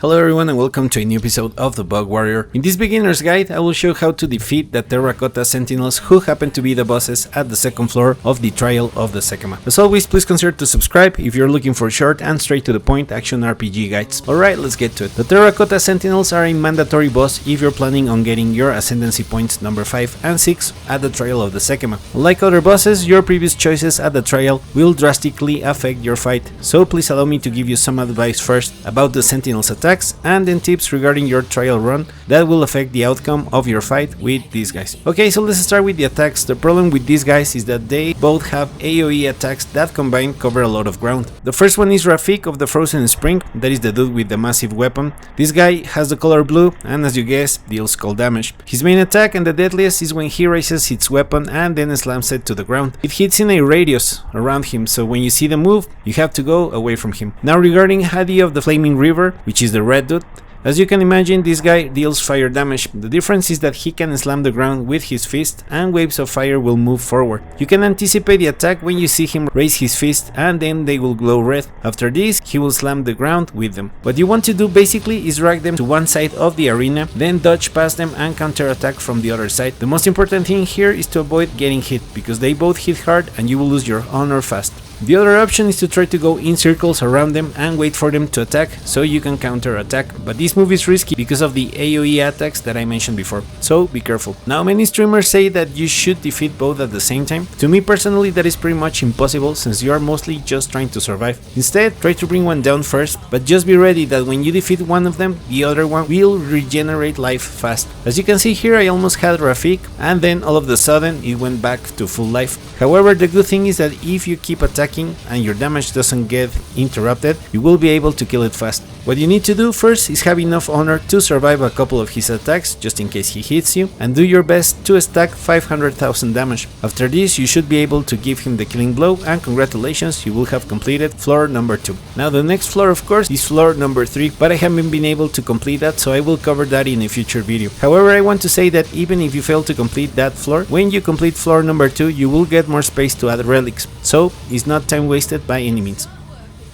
Hello everyone and welcome to a new episode of the Bug Warrior. In this beginner's guide I will show how to defeat the Terracotta Sentinels who happen to be the bosses at the second floor of the Trial of the Sekhema. As always, please consider to subscribe if you're looking for short and straight to the point action RPG guides. Alright, let's get to it. The Terracotta Sentinels are a mandatory boss if you're planning on getting your Ascendancy points number 5 and 6 at the Trial of the Sekhema. Unlike other bosses, your previous choices at the trial will drastically affect your fight, so please allow me to give you some advice first about the Sentinels attacks and then tips regarding your trial run that will affect the outcome of your fight with these guys. Okay, so let's start with the attacks. The problem with these guys is that they both have AoE attacks that combined cover a lot of ground. The first one is Rafiq of the Frozen Spring, that is the dude with the massive weapon. This guy has the color blue and, as you guess, deals cold damage. His main attack and the deadliest is when he raises its weapon and then slams it to the ground. It hits in a radius around him, so when you see the move, you have to go away from him. Now regarding Hadi of the Flaming River, which is the red dude, as you can imagine, this guy deals fire damage. The difference is that he can slam the ground with his fist and waves of fire will move forward. You can anticipate the attack when you see him raise his fist and then they will glow red. After this, he will slam the ground with them. What you want to do basically is drag them to one side of the arena, then dodge past them and counter attack from the other side. The most important thing here is to avoid getting hit, because they both hit hard and you will lose your honor fast. The other option is to try to go in circles around them and wait for them to attack so you can counter attack, but this move is risky because of the AoE attacks that I mentioned before, so be careful. Now many streamers say that you should defeat both at the same time. To me personally that is pretty much impossible since you are mostly just trying to survive. Instead, try to bring one down first, but just be ready that when you defeat one of them, the other one will regenerate life fast. As you can see here, I almost had Rafiq and then all of a sudden it went back to full life. However, the good thing is that if you keep attacking and your damage doesn't get interrupted, you will be able to kill it fast. What you need to do first is have enough honor to survive a couple of his attacks just in case he hits you, and do your best to stack 500,000 damage. After this, you should be able to give him the killing blow, and congratulations, you will have completed floor number 2. Now the next floor of course is floor number 3, but I haven't been able to complete that, so I will cover that in a future video. However, I want to say that even if you fail to complete that floor, when you complete floor number 2 you will get more space to add relics, so it's not time wasted by any means.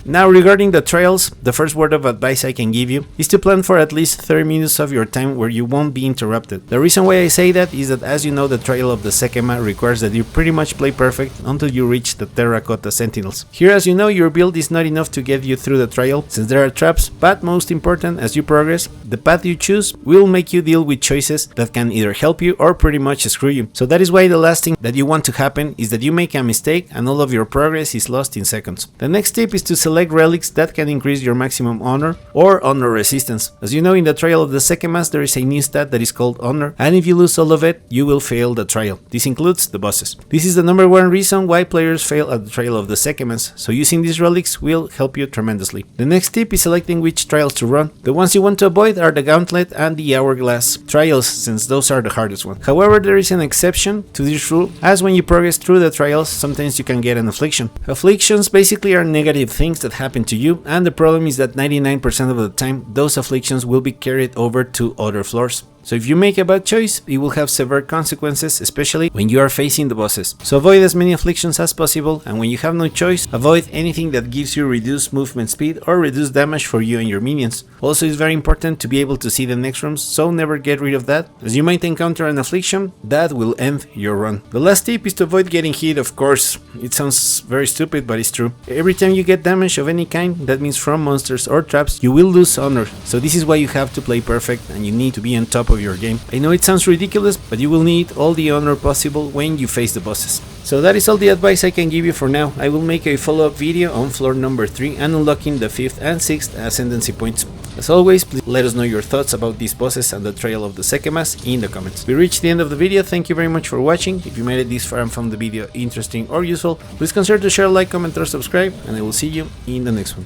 Now regarding the trials, the first word of advice I can give you is to plan for at least 30 minutes of your time where you won't be interrupted. The reason why I say that is that, as you know, the Trial of the Sekhema requires that you pretty much play perfect until you reach the Terracotta Sentinels. Here, as you know, your build is not enough to get you through the trial since there are traps, but most important, as you progress, the path you choose will make you deal with choices that can either help you or pretty much screw you. So that is why the last thing that you want to happen is that you make a mistake and all of your progress is lost in seconds. The next tip is to select relics that can increase your maximum honor or honor resistance. As you know, in the Trial of the Sekhemas there is a new stat that is called honor, and if you lose all of it, you will fail the trial. This includes the bosses. This is the number one reason why players fail at the Trial of the Sekhemas, so using these relics will help you tremendously. The next tip is selecting which trials to run. The ones you want to avoid are the Gauntlet and the Hourglass trials, since those are the hardest ones. However, there is an exception to this rule, as when you progress through the trials, sometimes you can get an affliction. Afflictions basically are negative things that happen to you, and the problem is that 99% of the time those afflictions will be carried over to other floors. So if you make a bad choice, it will have severe consequences, especially when you are facing the bosses. So avoid as many afflictions as possible, and when you have no choice, avoid anything that gives you reduced movement speed or reduced damage for you and your minions. Also, it's very important to be able to see the next rooms, so never get rid of that, as you might encounter an affliction that will end your run. The last tip is to avoid getting hit, of course. It sounds very stupid, but it's true. Every time you get damage of any kind, that means from monsters or traps, you will lose honor. So this is why you have to play perfect and you need to be on top of your game. I know it sounds ridiculous, but you will need all the honor possible when you face the bosses. So that is all the advice I can give you for now. I will make a follow-up video on floor number 3 and unlocking the 5th and 6th Ascendancy points. As always, please let us know your thoughts about these bosses and the Trial of the Sekhemas in the comments. We reached the end of the video. Thank you very much for watching. If you made it this far and found the video interesting or useful, please consider to share, like, comment or subscribe, and I will see you in the next one.